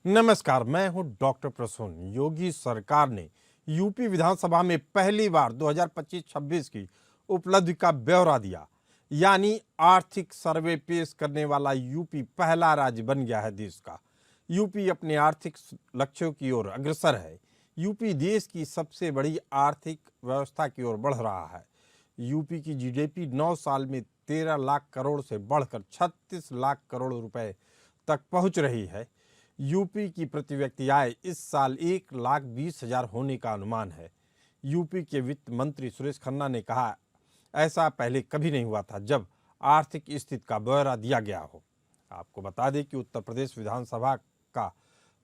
नमस्कार, मैं हूं डॉक्टर प्रसून। योगी सरकार ने यूपी विधानसभा में पहली बार 2025-26 की उपलब्धि का ब्यौरा दिया। यानी आर्थिक सर्वे पेश करने वाला यूपी पहला राज्य बन गया है देश का। यूपी अपने आर्थिक लक्ष्यों की ओर अग्रसर है। यूपी देश की सबसे बड़ी आर्थिक व्यवस्था की ओर बढ़ रहा है। यूपी की जीडीपी 9 साल में 13 लाख करोड़ से बढ़कर 36 लाख करोड़ रुपए तक पहुंच रही है। यूपी की प्रति व्यक्ति आय इस साल 1,20,000 होने का अनुमान है। यूपी के वित्त मंत्री सुरेश खन्ना ने कहा, ऐसा पहले कभी नहीं हुआ था जब आर्थिक स्थिति का ब्यौरा दिया गया हो। आपको बता दें कि उत्तर प्रदेश विधानसभा का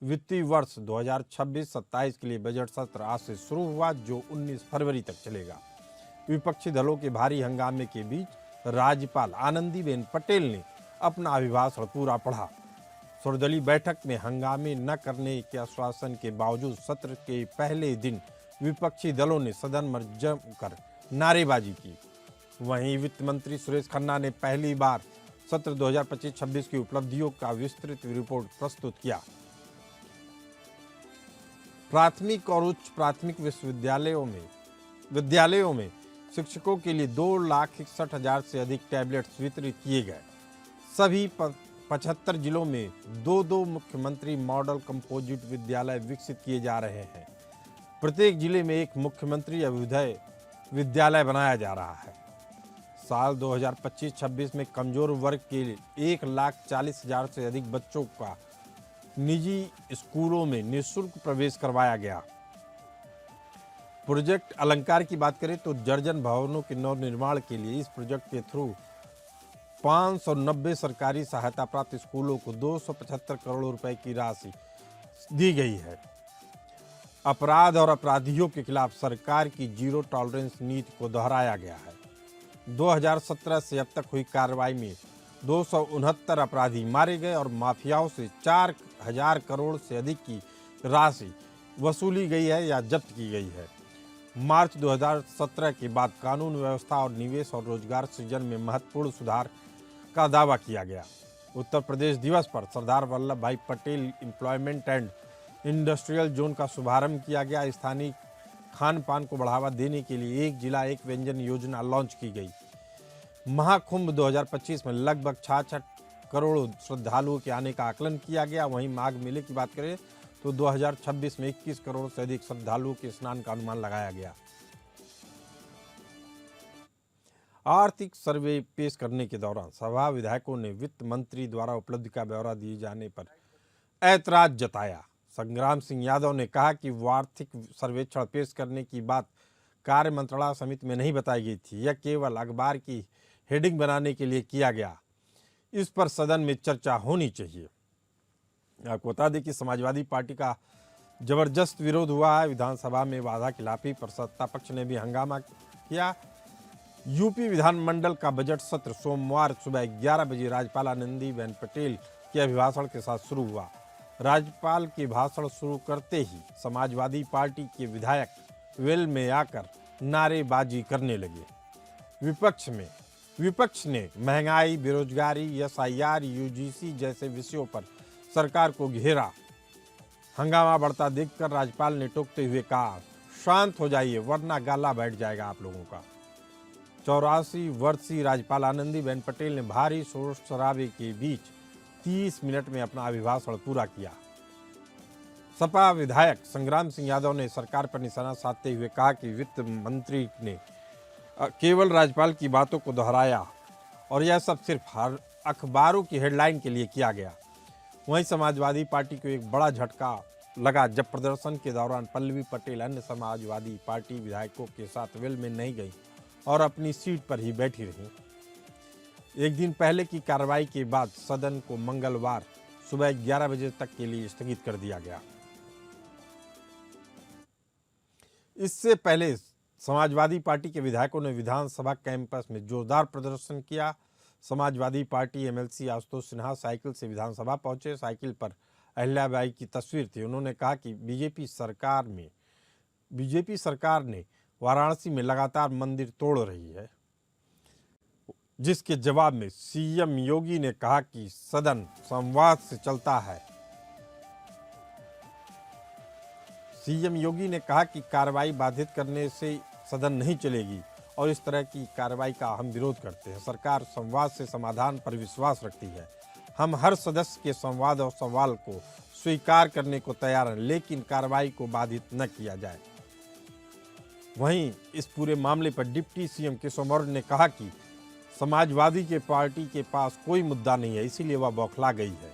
वित्तीय वर्ष 2026-27 के लिए बजट सत्र आज से शुरू हुआ, जो 19 फरवरी तक चलेगा। विपक्षी दलों के भारी हंगामे के बीच राज्यपाल आनंदीबेन पटेल ने अपना अभिभाषण पूरा पढ़ा। सर्वदलीय बैठक में हंगामे न करने के आश्वासन के बावजूद सत्र के पहले दिन विपक्षी दलों ने सदन में जमकर नारेबाजी की। वहीं वित्त मंत्री सुरेश खन्ना ने पहली बार सत्र 2025-26 की उपलब्धियों का विस्तृत रिपोर्ट प्रस्तुत किया। प्राथमिक और उच्च प्राथमिक विद्यालयों में शिक्षकों के लिए 2,61,000 से अधिक टैबलेट्स वितरित किए गए। सभी 75 जिलों में 2-2 मुख्यमंत्री मॉडल कंपोजिट विद्यालय विकसित किए जा रहे हैं। प्रत्येक जिले में एक मुख्यमंत्री अभ्युदय विद्यालय बनाया जा रहा है। साल 2025-26 में कमजोर वर्ग के 1,40,000 से अधिक बच्चों का निजी स्कूलों में निःशुल्क प्रवेश करवाया गया। प्रोजेक्ट अलंकार की बात करें तो दर्जन भवनों के नवनिर्माण के लिए इस प्रोजेक्ट के थ्रू 590 सरकारी सहायता प्राप्त स्कूलों को 275 करोड़ रुपए की राशि दी गई है। अपराध और अपराधियों के खिलाफ सरकार की जीरो टॉलरेंस नीति को दोहराया गया है। 2017 से अब तक हुई कार्रवाई में 269 अपराधी मारे गए और माफियाओं से 4,000 करोड़ से अधिक की राशि वसूली गई है या जब्त की गई है। मार्च 2017 के बाद कानून व्यवस्था और निवेश और रोजगार सृजन में महत्वपूर्ण सुधार का दावा किया गया। उत्तर प्रदेश दिवस पर सरदार वल्लभ भाई Patel employment and industrial zone का शुभारंभ किया गया। स्थानीय खान पान को बढ़ावा देने के लिए एक जिला एक व्यंजन योजना लॉन्च की गई। महाकुंभ 2025 में लगभग 66 करोड़ श्रद्धालुओं के आने का आकलन किया गया। वहीं माघ मेले की बात करें तो 2026 में 21 करोड़ से अधिक श्रद्धालुओं के स्नान का अनुमान लगाया गया। आर्थिक सर्वे पेश करने के दौरान सभा विधायकों ने वित्त मंत्री द्वारा उपलब्धि का ब्यौरा दिए जाने पर ऐतराज जताया। संग्राम सिंह यादव ने कहा कि वो आर्थिक सर्वेक्षण पेश करने की बात कार्य मंत्रणा समिति में नहीं बताई गई थी। यह केवल अखबार की हेडिंग बनाने के लिए किया गया। इस पर सदन में चर्चा होनी चाहिए। आपको बता दें कि समाजवादी पार्टी का जबरदस्त विरोध हुआ है। विधानसभा में वादा खिलाफी पर सत्ता पक्ष ने भी हंगामा किया। यूपी विधानमंडल का बजट सत्र सोमवार सुबह 11 बजे राज्यपाल आनंदीबेन पटेल के अभिभाषण के साथ शुरू हुआ। राज्यपाल के भाषण शुरू करते ही समाजवादी पार्टी के विधायक वेल में आकर नारेबाजी करने लगे। विपक्ष ने महंगाई, बेरोजगारी, एसआईआर, यूजीसी जैसे विषयों पर सरकार को घेरा। हंगामा बढ़ता देखकर राज्यपाल ने टोकते हुए कहा, शांत हो जाइए वरना गाला बैठ जाएगा आप लोगों का। 84 वर्षीय राज्यपाल आनंदीबेन पटेल ने भारी शोर शराबे के बीच 30 मिनट में अपना अभिभाषण पूरा किया। सपा विधायक संग्राम सिंह यादव ने सरकार पर निशाना साधते हुए कहा कि वित्त मंत्री ने केवल राज्यपाल की बातों को दोहराया और यह सब सिर्फ अखबारों की हेडलाइन के लिए किया गया। वहीं समाजवादी पार्टी को एक बड़ा झटका लगा जब प्रदर्शन के दौरान पल्लवी पटेल अन्य समाजवादी पार्टी विधायकों के साथ वेल में नहीं गई और अपनी सीट पर ही बैठी रही। एक दिन पहले की कार्रवाई के बाद सदन को मंगलवार सुबह 11 बजे तक के लिए स्थगित कर दिया गया। इससे पहले समाजवादी पार्टी के विधायकों ने विधानसभा कैंपस में जोरदार प्रदर्शन किया। Samajwadi party MLC Ashutosh Sinha cycle से विधानसभा पहुंचे। साइकिल पर अहिल्याबाई की तस्वीर थी। उन्होंने कहा कि बीजेपी सरकार ने वाराणसी में लगातार मंदिर तोड़ रही है, जिसके जवाब में सीएम योगी ने कहा कि सदन संवाद से चलता है सीएम योगी ने कहा कि कार्रवाई बाधित करने से सदन नहीं चलेगी और इस तरह की कार्रवाई का हम विरोध करते हैं। सरकार संवाद से समाधान पर विश्वास रखती है। हम हर सदस्य के संवाद और सवाल को स्वीकार करने को तैयार हैं, लेकिन कार्रवाई को बाधित न किया जाए। वहीं इस पूरे मामले पर डिप्टी सीएम केशव मौर्य ने कहा कि समाजवादी के पार्टी के पास कोई मुद्दा नहीं है, इसीलिए वह बौखला गई है।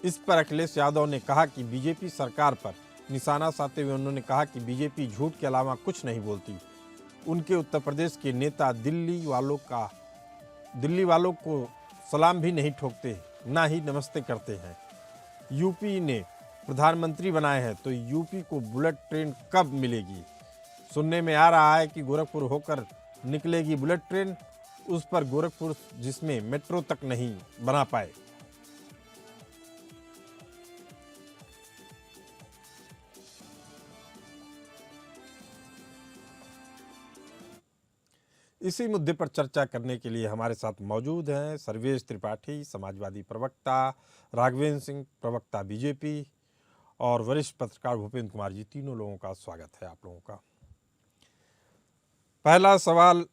इस पर अखिलेश यादव ने कहा कि बीजेपी सरकार पर निशाना साधते हुए उन्होंने कहा कि बीजेपी झूठ के अलावा कुछ नहीं बोलती। उनके उत्तर प्रदेश के नेता दिल्ली वालों को सलाम भी नहीं ठोकते, ना ही नमस्ते करते हैं। यूपी ने प्रधानमंत्री बनाए हैं, तो यूपी को बुलेट ट्रेन कब मिलेगी? सुनने में आ रहा है कि गोरखपुर होकर निकलेगी बुलेट ट्रेन, उस पर गोरखपुर जिसमें मेट्रो तक नहीं बना पाए। इसी मुद्दे पर चर्चा करने के लिए हमारे साथ मौजूद हैं सर्वेश त्रिपाठी, समाजवादी प्रवक्ता, राघवेंद्र सिंह, प्रवक्ता बीजेपी, और वरिष्ठ पत्रकार भूपेंद्र कुमार जी। तीनों लोगों का स्वागत है आप लोगों का। पहला सवाल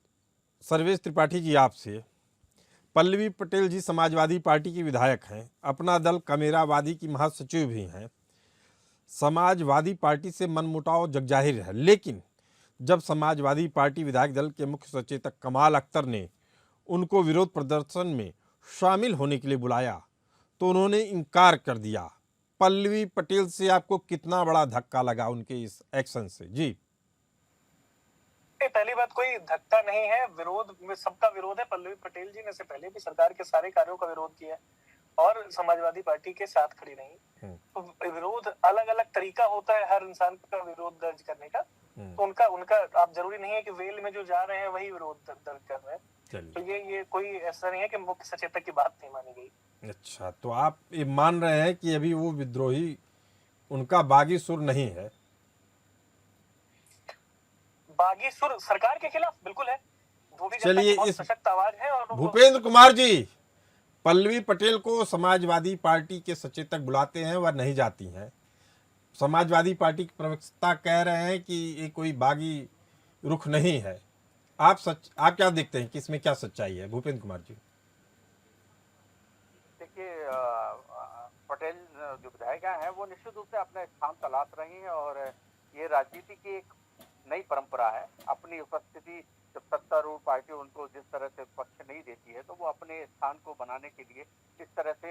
सर्वेश त्रिपाठी जी आपसे। पल्लवी पटेल जी समाजवादी पार्टी की विधायक हैं, अपना दल कमेरावादी की महासचिव भी हैं। समाजवादी पार्टी से मनमुटाव जगजाहिर है, लेकिन जब समाजवादी पार्टी विधायक दल के मुख्य सचेतक कमाल अख्तर ने उनको विरोध प्रदर्शन में शामिल होने के लिए बुलाया तो उन्होंने इनकार कर दिया। पल्लवी पटेल से आपको कितना बड़ा धक्का लगा उनके इस एक्शन से? जी, पहली बात, कोई धक्का नहीं है, विरोध में सबका विरोध है। पल्लवी पटेल जी ने से पहले भी सरकार के सारे कार्यों का विरोध किया है और समाजवादी पार्टी के साथ खड़ी रही। तो विरोध अलग अलग तरीका होता है हर इंसान का विरोध दर्ज करने का। तो उनका आप जरूरी नहीं है कि वेल में जो जा रहे हैं वही विरोध दर्ज कर रहे हैं। तो ये कोई ऐसा नहीं है कि मुख्य सचेतक की बात नहीं मानी गई। अच्छा, तो आप ये मान रहे हैं कि अभी वो विद्रोही, उनका बागी सुर नहीं है? बागी सुर सरकार के खिलाफ बिल्कुल है। वो भी चलिए, इस सशक्त आवाज है। और भूपेंद्र कुमार जी, पल्लवी पटेल को समाजवादी पार्टी के सचेतक बुलाते हैं, वह नहीं जाती हैं। समाजवादी पार्टी के प्रवक्ता कह रहे हैं कि ये कोई बागी रुख नहीं है। आप क्या देखते हैं कि इसमें क्या सच्चाई है? भूपेंद्र कुमार जी। देखिए, पटेल जो विधायिका हैं वो निश्चित रूप से अपना स्थान तलाश रही हैं और ये राजनीति की एक नई परंपरा है। अपनी उपस्थिति जब सत्तारूढ़ पार्टी उनको जिस तरह से पक्ष नहीं देती है तो वो अपने स्थान को बनाने के लिए इस तरह से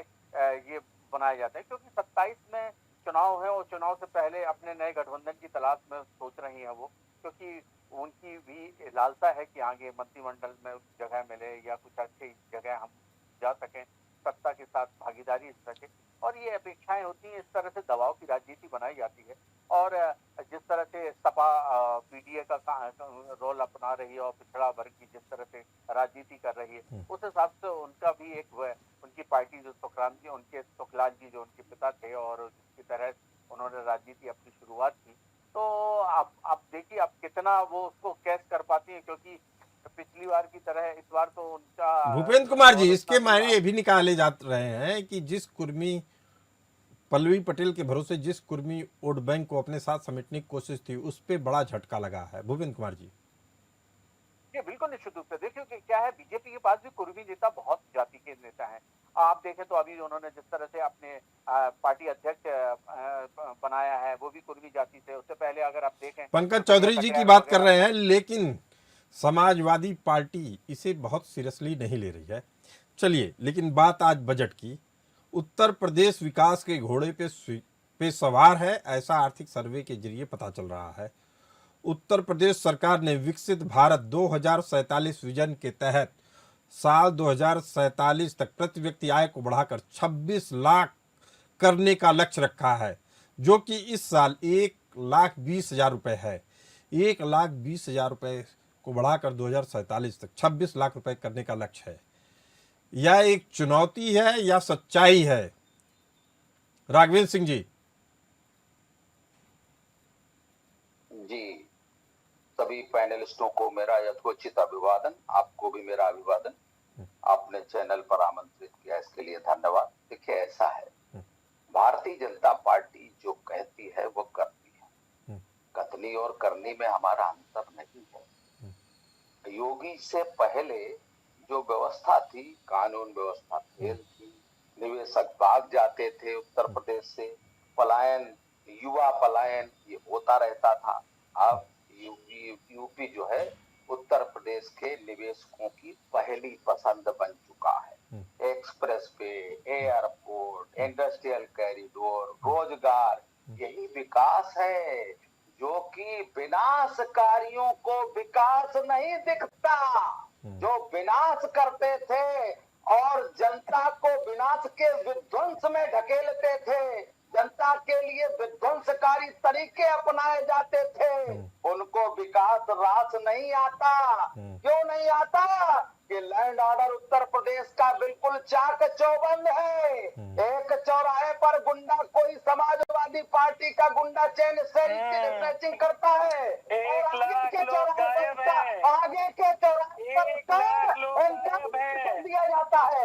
ये बनाया जाता है, क्योंकि 27 में चुनाव है और चुनाव से पहले अपने नए गठबंधन की तलाश में सोच रही हैं वो, क्योंकि उनकी भी लालसा है कि आगे मंत्रिमंडल में जगह मिले या कुछ अच्छी जगह हम जा सकें, सत्ता के साथ भागीदारी हो सके। और ये अपेक्षाएं होती हैं, इस तरह से दबाव की राजनीति बनाई जाती है। और जिस तरह से सपा पीडीए का रोल अपना रही है और पिछड़ा वर्ग की जिस तरह से राजनीति कर रही है, उस हिसाब से उनका भी एक उनकी पार्टी जो सुखराम जी, उनके सुखलाल जी जो उनके पिता थे और जिसकी तरह उन्होंने राजनीति अपनी शुरुआत की, तो आप देखिए आप कितना वो उसको कैच कर पाती है, क्योंकि पिछली बार की तरह इस बार तो उनका। भूपेंद्र कुमार जी, इसके मायने ये भी निकाले जा रहे हैं कि जिस कुर्मी पल्लवी पटेल के भरोसे जिस कुर्मी वोट बैंक को अपने साथ समेटने की कोशिश थी, उस पर बड़ा झटका लगा है। भूपेंद्र कुमार जी। ये बिल्कुल निश्चित रूप से देखिए कि क्या है, बीजेपी के पास भी कुर्मी नेता बहुत जाति के नेता हैं। आप देखें तो अभी उन्होंने जिस तरह से अपने पार्टी अध्यक्ष बनाया है वो भी कुर्मी जाति से। उससे पहले अगर आप देखें, पंकज चौधरी जी की बात कर रहे हैं, लेकिन समाजवादी पार्टी इसे बहुत सीरियसली नहीं ले रही है। चलिए, लेकिन बात आज बजट की। उत्तर प्रदेश विकास के घोड़े पे सवार है, ऐसा आर्थिक सर्वे के जरिए पता चल रहा है। उत्तर प्रदेश सरकार ने विकसित भारत 2047 विजन के तहत साल 2047 तक प्रति व्यक्ति आय को बढ़ाकर 26 लाख करने का लक्ष्य रखा है, जो कि इस साल 1,20,000 रुपए है। 1,20,000 रुपए को बढ़ाकर 2047 तक 26 लाख रुपए करने का लक्ष्य है। यह एक चुनौती है या सच्चाई है? राघवेंद्र सिंह जी। जी, सभी पैनलिस्टों को मेरा यथोचित अभिवादन। आपको भी मेरा अभिवादन। आपने चैनल पर आमंत्रित किया, इसके लिए धन्यवाद। देखिए, ऐसा है, भारतीय जनता पार्टी जो कहती है वो करती कहनी और करनी में हमारा अंतर नहीं है। योगी से पहले जो व्यवस्था थी, कानून व्यवस्था फेल थी, निवेशक भाग जाते थे उत्तर प्रदेश से, पलायन, युवा पलायन ये होता रहता था। अब यूपी जो है उत्तर प्रदेश के निवेशकों की पहली पसंद बन चुका है। Express way, airport, industrial corridor, रोजगार, यही विकास है, जो कि विनाशकारियों को विकास नहीं दिखता। जो विनाश करते थे और जनता को विनाश के विध्वंस में ढकेलते थे, जनता के लिए विध्वंसकारी तरीके अपनाए जाते थे, उनको विकास रास नहीं आता। क्यों नहीं आता? कि लैंड ऑर्डर उत्तर प्रदेश का बिल्कुल चाक चौबंद है। एक चौराहे पर गुंडा, कोई समाजवादी पार्टी का गुंडा चेन स्नैचिंग करता है, और आगे के चौराहे पर, आगे के चौराहे पर दिया जाता है।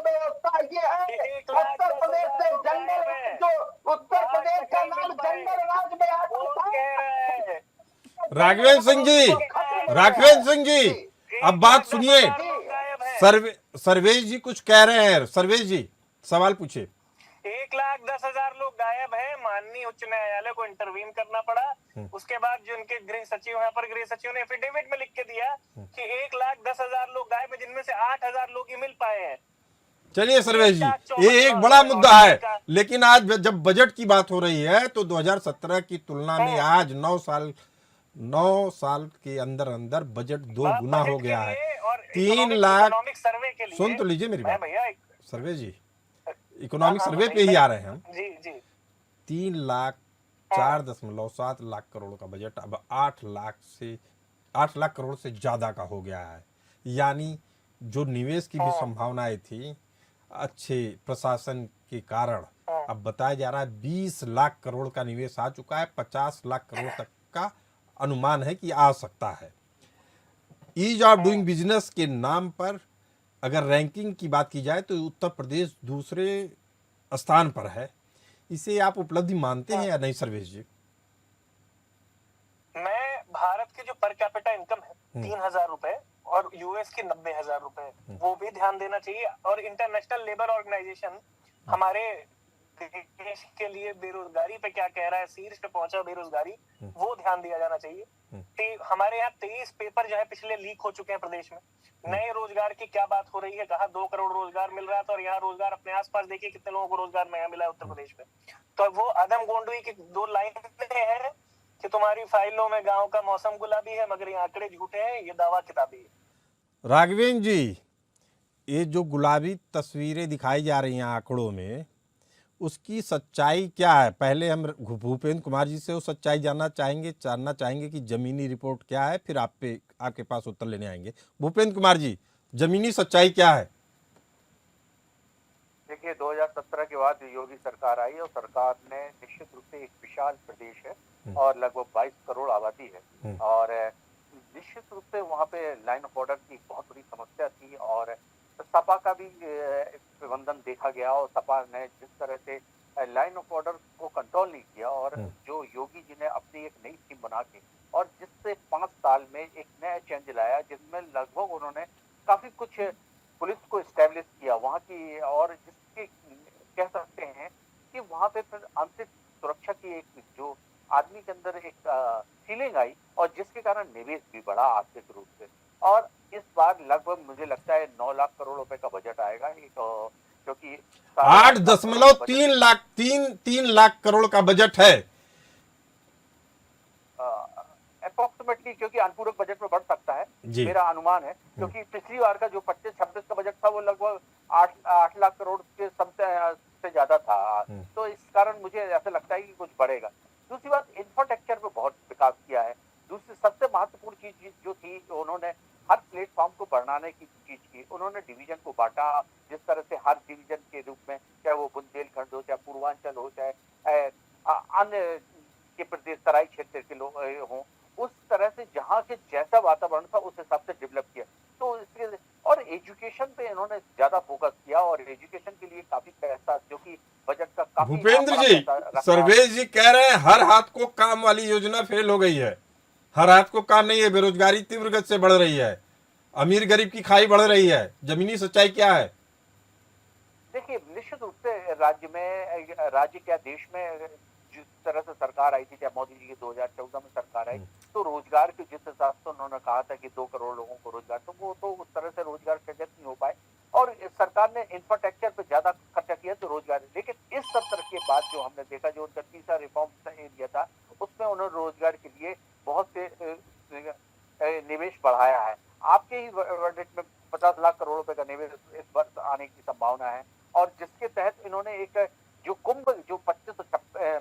व्यवस्था ये है, उत्तर प्रदेश से जंगल, जो उत्तर प्रदेश का नाम जंगल राज में आता था। राघवेंद्र सिंह जी, अब बात सुनिए। सर्वेश जी कुछ कह रहे हैं। सर्वेश जी सवाल पूछे। 1,10,000 लोग गायब हैं। माननीय उच्च न्यायालय को इंटरवीन करना पड़ा। उसके बाद जो उनके गृह सचिव यहाँ पर, गृह सचिव ने एफिडेविट में लिख के दिया कि 1,10,000 लोग गायब हैं, जिनमें से 8,000 लोग ही मिल पाए हैं। चलिए सर्वेश जी, ये एक बड़ा मुद्दा है, लेकिन आज जब बजट की बात हो रही है तो 2017 की तुलना में आज 9 साल के अंदर अंदर बजट 2 गुना हो गया है। 3 लाख, सुन तो लीजिए मेरी बात सर्वेश जी, इकोनॉमिक सर्वे पे ही आ रहे हैं हम। जी जी। 3 लाख 4.7 लाख करोड़ का बजट अब 8 लाख करोड़ से ज्यादा का हो गया है। यानी जो निवेश की भी संभावनाएं थी अच्छे प्रशासन के कारण, अब बताया जा रहा है 20 लाख करोड़ का निवेश आ चुका है। 50 लाख करोड़ तक का अनुमान है कि आ सकता है। ईज ऑफ डूइंग बिजनेस के नाम पर अगर रैंकिंग की बात की जाए तो उत्तर प्रदेश दूसरे स्थान पर है। इसे आप उपलब्धि मानते हैं या नहीं सर्वेश जी? मैं भारत की जो पर कैपिटा इनकम है 3,000 रुपए और यूएस की 90,000 रुपए, वो भी ध्यान देना चाहिए। और इंटरनेशनल लेबर ऑर्गेनाइजेशन हमारे देश के लिए बेरोजगारी पे क्या कह रहा है, शीर्ष पे पहुंचा बेरोजगारी, वो ध्यान दिया जाना चाहिए। हमारे यहाँ 23 पेपर जो है पिछले लीक हो चुके हैं प्रदेश में। नए रोजगार की क्या बात हो रही है? कहा 2 करोड़ रोजगार मिल रहा था, और यहाँ रोजगार अपने आसपास देखिए कितने लोगों को रोजगार नया मिला है उत्तर प्रदेश में। तो वो आदम गोंडवी की 2 लाइनें हैं कि तुम्हारी फाइलों में गांव का मौसम गुलाबी है, मगर ये आंकड़े झूठे हैं, ये दावा किताबी है। राघवेंद्र जी, ये जो गुलाबी तस्वीरें दिखाई जा रही हैं आंकड़ों में, उसकी सच्चाई क्या है? पहले हम भूपेंद्र कुमार जी से वो सच्चाई जानना चाहेंगे कि जमीनी रिपोर्ट क्या है, फिर आपके पास उत्तर लेने आएंगे। भूपेंद्र कुमार जी, जमीनी सच्चाई क्या है? देखिए, 2017 के बाद योगी सरकार आई और सरकार ने निश्चित रूप से, एक विशाल प्रदेश है और लगभग 22 करोड़ आबादी है, और निश्चित रूप से वहाँ पे लाइन ऑफ ऑर्डर की बहुत बड़ी समस्या थी, और सपा का भी प्रबंधन देखा गया, और सपा ने जिस तरह से लाइन ऑफ ऑर्डर को कंट्रोल नहीं किया, और जो योगी जी ने अपनी एक नई स्कीम बना के, और जिससे 5 साल में एक नया चेंज लाया, जिसमें लगभग उन्होंने काफी कुछ पुलिस को एस्टेब्लिश किया वहाँ की, और जिसके कह सकते हैं कि वहाँ पे फिर आंतरिक सुरक्षा की एक जो आदमी के अंदर एक फीलिंग आई, और जिसके कारण निवेश भी बढ़ा आर्थिक रूप से। और इस बार लगभग मुझे लगता है 9 लाख करोड़ रुपए का बजट आएगा, क्योंकि 8.3 लाख करोड़ का बजट है अप्रोक्सीमेटली, क्योंकि अनुपूरक बजट में बढ़ सकता है मेरा अनुमान है, क्योंकि पिछली बार का जो 25-26 का बजट था वो लगभग 8 लाख करोड़ के से ज्यादा था। तो इस कारण मुझे ऐसा लगता है कि कुछ बढ़ेगा। दूसरी बात, इंफ्रास्ट्रक्चर पे बहुत विकास किया है। दूसरी सबसे महत्वपूर्ण चीज जो थी, उन्होंने हर प्लेटफॉर्म को बढ़ाने की चीज की, उन्होंने डिवीजन को बांटा, जिस तरह से हर डिवीजन के रूप में, चाहे वो बुंदेलखंड हो, चाहे पूर्वांचल हो, चाहे अन्य के प्रदेश तराई क्षेत्र के लोग हों, उस तरह से जहाँ के जैसा वातावरण था उस हिसाब से डेवलप किया। तो इसके और एजुकेशन पे इन्होंने ज्यादा फोकस किया और एजुकेशन के लिए काफी पैसा, जो कि बजट का काफी भूपेंद्र बड़ा जी, पैसा रखा। सर्वेश जी कह रहे हैं हर हाथ को काम वाली योजना फेल हो गई है। हर हाथ को काम नहीं है, बेरोजगारी तीव्र गति से बढ़ रही है, अमीर गरीब की खाई बढ़ रही है। जमीनी सच्चाई क्या है? देखिए, निश्चित रूप से राज्य क्या देश में जिस तरह से सरकार आई थी, चाहे मोदी जी की 2014 में सरकार आई, तो रोजगार के जिस हिसाब से उन्होंने कहा था कि 2 करोड़ लोगों को रोजगार, तो वो तो उस तरह से रोजगार सृजित नहीं हो पाए। और इस सरकार ने इंफ्रास्ट्रक्चर पे ज्यादा खर्चा किया तो रोजगार, लेकिन इस सत्र के बाद जो हमने देखा, जो उनका तीसरा रिफॉर्म एरिया था, उसमें उन्होंने रोजगार के लिए बहुत से निवेश बढ़ाया है। आपके ही बजट में 50 लाख करोड़ रुपए का निवेश इस वर्ष आने की संभावना है, और जिसके तहत इन्होंने एक जो कुंभ जो 25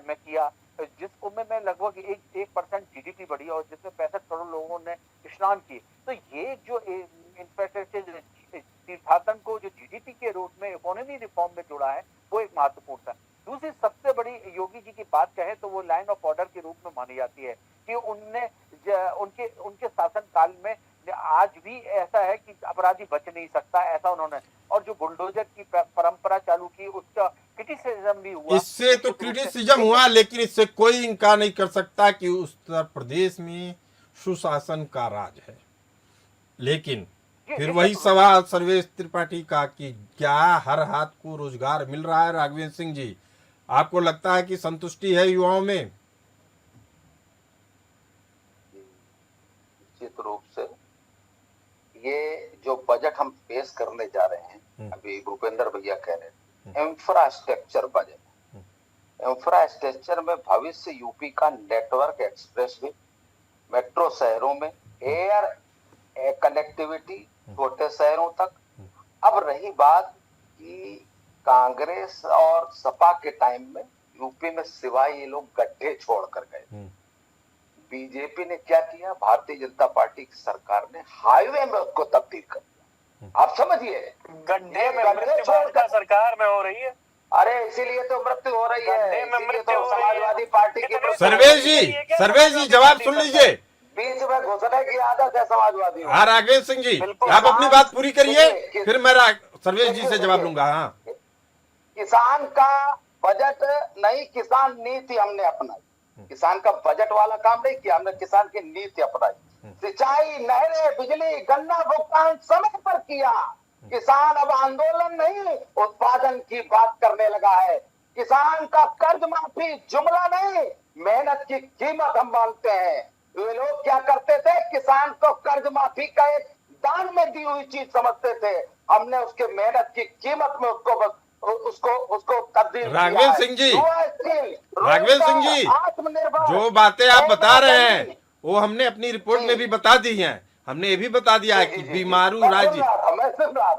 में किया, जिस कुंभ में लगभग 1% जीडीपी बढ़ी और जिसमें 65 करोड़ लोगों ने स्नान किए, तो ये जो इंफ्रास्ट्रक्चर तीर्थाटन को जो जीडीपी के रूप में इकोनॉमी रिफॉर्म में जोड़ा है, वो एक महत्वपूर्ण था। दूसरी सबसे बड़ी योगी जी की बात कहें तो वो लाइन ऑफ ऑर्डर के रूप में मानी जाती है कि उनके शासन काल में आज भी ऐसा है कि अपराधी बच नहीं सकता, ऐसा उन्होंने, और जो बुलडोजर की परंपरा चालू की उसका क्रिटिसिज्म भी हुआ। इससे तो क्रिटिसिज्म हुआ, लेकिन इससे कोई इनकार नहीं कर सकता कि उत्तर प्रदेश में सुशासन का राज है। लेकिन फिर वही सवाल सर्वेश त्रिपाठी का कि क्या हर हाथ को रोजगार मिल रहा है? राघवेंद्र सिंह जी, आपको लगता है कि संतुष्टि है युवाओं में? निश्चित रूप से ये जो बजट हम पेश करने जा रहे हैं, अभी भूपेंद्र भैया कह रहे हैं, इंफ्रास्ट्रक्चर बजट। इंफ्रास्ट्रक्चर में भविष्य यूपी का नेटवर्क, एक्सप्रेसवे, मेट्रो शहरों में, एयर कनेक्टिविटी छोटे शहरों तक। अब रही बात कि कांग्रेस और सपा के टाइम में यूपी में सिवाय ये लोग गड्ढे छोड़ कर गए, बीजेपी ने क्या किया, भारतीय जनता पार्टी की सरकार ने हाईवे में उसको तब्दील कर दिया। आप समझिए, गड्ढे में मृत्यु भाजपा सरकार में हो रही है। अरे इसीलिए तो मृत्यु हो रही है, इसीलिए तो समाजवादी पार्टी की। सर्वेश जी जवाब सुन लीजिए। बीच में घुसने की आदत है समाजवादी। हाँ राघवेंद्र सिंह जी, आप अपनी बात पूरी करिए, फिर मैं सर्वेश जी से जवाब लूंगा। हाँ, किसान का बजट नहीं, किसान नीति हमने अपनाई। किसान का बजट वाला काम नहीं किया हमने, किसान की नीति अपनाई। सिंचाई, नहरें, बिजली, गन्ना भुगतान समय पर किया। किसान अब आंदोलन नहीं, उत्पादन की बात करने लगा है। किसान का कर्ज माफी जुमला नहीं, मेहनत की कीमत हम मानते हैं। वे लोग क्या करते थे, किसान को कर्ज माफी का एक दान में दी हुई चीज समझते थे। हमने उसके मेहनत की कीमत में उसको तब्दील। राघवेंद्र सिंह जी, जो बातें आप बता रहे हैं वो हमने अपनी रिपोर्ट में भी बता दी हैं। हमने ये भी बता दिया है कि बीमारू राज्य,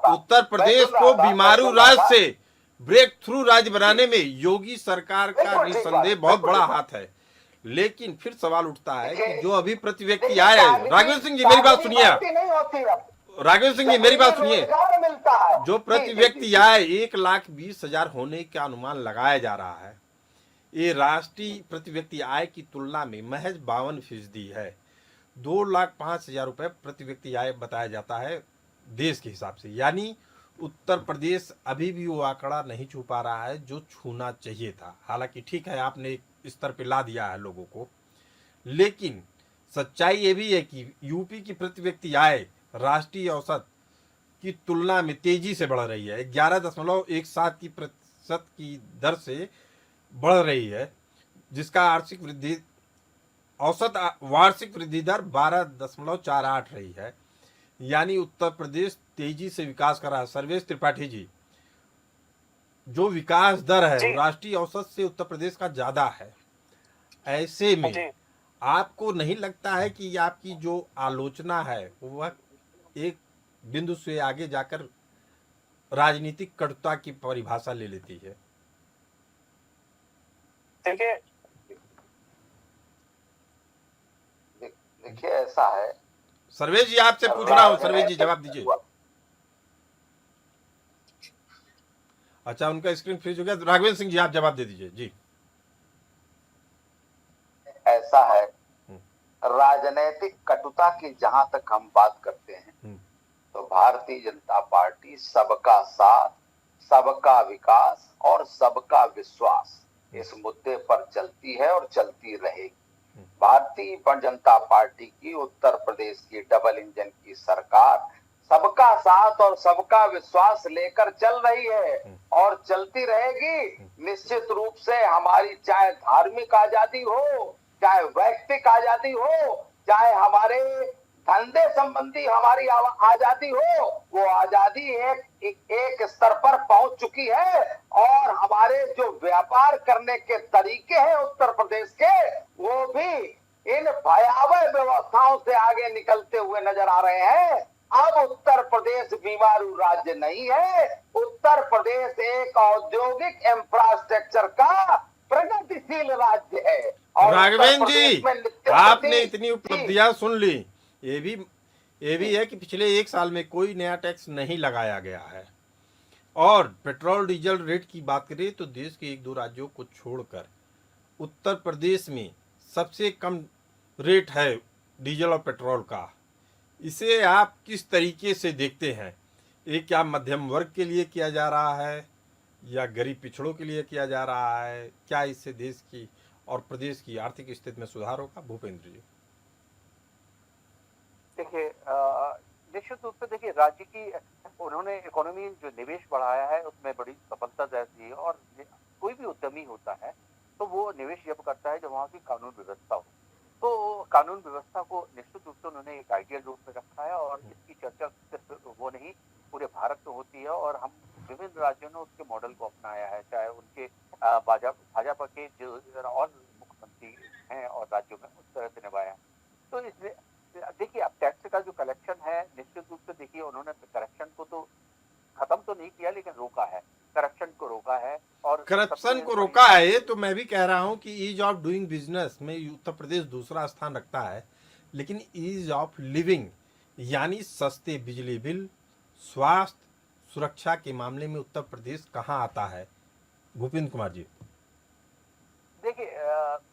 उत्तर प्रदेश को बीमारू राज्य से ब्रेक थ्रू राज्य बनाने में योगी सरकार का निस्संदेह बहुत बड़ा हाथ है। लेकिन फिर सवाल उठता है कि जो अभी प्रति व्यक्ति आय, राघवेंद्र सिंह जी मेरी बात सुनिए, राघवेंद्र सिंह जी मेरी बात सुनिए, जो प्रति व्यक्ति आय 1,20,000 होने का अनुमान लगाया जा रहा है, ये राष्ट्रीय प्रति व्यक्ति आय की तुलना में महज 52% है। 2,05,000 रुपए प्रति व्यक्ति आय बताया जाता है देश के हिसाब से। यानी उत्तर प्रदेश अभी भी वो आंकड़ा नहीं छू पा रहा है जो छूना चाहिए था। हालांकि ठीक है, आपने एक स्तर पे ला दिया है लोगों को, लेकिन सच्चाई ये भी है कि यूपी की प्रति व्यक्ति आय राष्ट्रीय औसत की तुलना में तेजी से बढ़ रही है। 11.17% की दर से बढ़ रही है, जिसका औसत वार्षिक वृद्धि दर 12.48 रही है। यानी उत्तर प्रदेश तेजी से विकास कर रहा है। सर्वेश त्रिपाठी जी, जो विकास दर है वो राष्ट्रीय औसत से उत्तर प्रदेश का ज्यादा है। ऐसे में आपको नहीं लगता है कि आपकी जो आलोचना है वह एक बिंदु से आगे जाकर राजनीतिक कटुता की परिभाषा ले लेती है? देखिए ऐसा है, सर्वेश जी आपसे पूछ रहा हूं, सर्वेश जी जवाब दीजिए। अच्छा, उनका स्क्रीन फ्रीज हो गया। राघवेंद्र सिंह जी आप जवाब दे दीजिए जी। ऐसा है, राजनीतिक कटुता की जहां तक हम बात करते हैं तो तो भारतीय जनता पार्टी सबका साथ, सबका विकास और सबका विश्वास इस मुद्दे पर चलती है और चलती रहेगी। भारतीय जनता पार्टी की उत्तर प्रदेश की डबल इंजन की सरकार सबका साथ और सबका विश्वास लेकर चल रही है और चलती रहेगी। निश्चित रूप से हमारी चाहे धार्मिक आजादी हो, चाहे वैयक्तिक आजादी हो, चाहे हमारे धंधे संबंधी हमारी आजादी हो, वो आजादी एक स्तर पर पहुंच चुकी है और हमारे जो व्यापार करने के तरीके हैं उत्तर प्रदेश के, वो भी इन भयावह व्यवस्थाओं से आगे निकलते हुए नजर आ रहे हैं। अब उत्तर प्रदेश बीमारू राज्य नहीं है, उत्तर प्रदेश एक औद्योगिक इंफ्रास्ट्रक्चर का प्रगतिशील राज्य है। और राघवेंद्र जी, आपने इतनी उपलब्धियां सुन ली, ये भी है कि पिछले 1 साल में कोई नया टैक्स नहीं लगाया गया है। और पेट्रोल डीजल रेट की बात करें तो देश के 1-2 राज्यों को छोड़कर उत्तर प्रदेश में सबसे कम रेट है डीजल और पेट्रोल का। इसे आप किस तरीके से देखते हैं? ये क्या मध्यम वर्ग के लिए किया जा रहा है या गरीब पिछड़ों के लिए किया जा रहा है? क्या इससे देश की और प्रदेश की आर्थिक स्थिति में सुधार होगा? भूपेंद्र जी देखिए, निश्चित रूप से देखिए, राज्य की उन्होंने इकोनॉमी जो निवेश बढ़ाया है उसमें बड़ी सफलता दर्ज है। और कोई भी उद्यमी होता है तो वो निवेश जब करता है जब वहाँ की कानून व्यवस्था हो, तो कानून व्यवस्था को निश्चित रूप से उन्होंने एक आइडियल रूप में रखा है। और इसकी चर्चा सिर्फ वो नहीं, पूरे भारत में होती है और हम विभिन्न राज्यों ने उसके मॉडल को अपनाया है, चाहे उनके भाजपा के जो और मुख्यमंत्री हैं और राज्यों में उस तरह से निभाया है। तो इसलिए देखिए, अब टैक्स का जो कलेक्शन है, निश्चित रूप से देखिए उन्होंने करप्शन को तो खत्म तो नहीं किया लेकिन रोका है, करप्शन को रोका है। और करप्शन को रोका है, ये तो मैं भी कह रहा हूं कि ईज ऑफ डूइंग बिजनेस में उत्तर प्रदेश दूसरा स्थान रखता है, लेकिन ईज ऑफ लिविंग यानी सस्ते बिजली बिल, स्वास्थ्य, सुरक्षा के मामले में उत्तर प्रदेश कहां आता है? भूपेंद्र कुमार जी देखिए,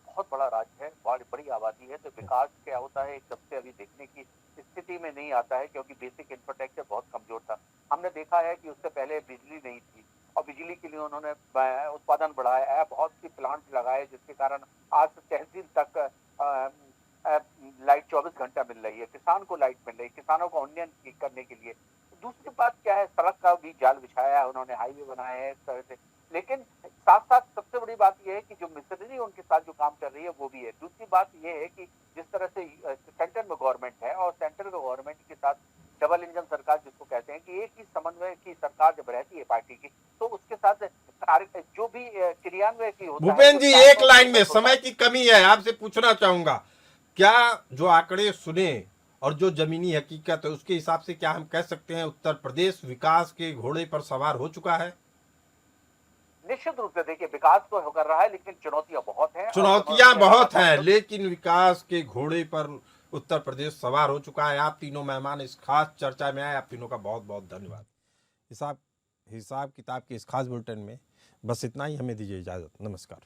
बहुत बड़ा राज्य है, बड़ी आबादी है, तो विकास क्या होता है एकदम से अभी देखने की स्थिति में नहीं आता है, क्योंकि बेसिक इंफ्रास्ट्रक्चर बहुत कमजोर था। हमने देखा है कि उससे पहले बिजली नहीं थी और बिजली के लिए उन्होंने उत्पादन बढ़ाया है, बहुत सी प्लांट लगाए जिसके कारण आज तहसील तक लाइट 24 घंटा मिल रही है, किसान को लाइट मिल रही है, किसानों को उन्नयन करने के लिए। दूसरी बात क्या है, सड़क का भी जाल बिछाया है उन्होंने, हाईवे बनाए हैं इस तरह से। लेकिन साथ साथ सबसे बड़ी बात यह है कि जो मिशनरी उनके साथ जो काम कर रही है वो भी है। दूसरी बात यह है कि जिस तरह से सेंटर में गवर्नमेंट है और सेंट्रल गवर्नमेंट के साथ डबल इंजन सरकार जिसको कहते हैं कि एक ही समन्वय की सरकार जब रहती है पार्टी की, तो उसके साथ जो भी क्रियान्वय की होता है। भूपेंद्र जी, एक लाइन में, समय की कमी है, आपसे पूछना चाहूंगा, क्या जो आंकड़े सुने और जो जमीनी हकीकत है उसके हिसाब से क्या हम कह सकते हैं उत्तर प्रदेश विकास के घोड़े पर सवार हो चुका है? निश्चित रूप से देखिए, विकास तो कर रहा है लेकिन चुनौतियां बहुत हैं। चुनौतियां बहुत हैं, लेकिन विकास के घोड़े पर उत्तर प्रदेश सवार हो चुका है। आप तीनों मेहमान इस खास चर्चा में आए, आप तीनों का बहुत बहुत धन्यवाद। हिसाब किताब के इस खास बुलेटिन में बस इतना ही, हमें दीजिए इजाजत। नमस्कार।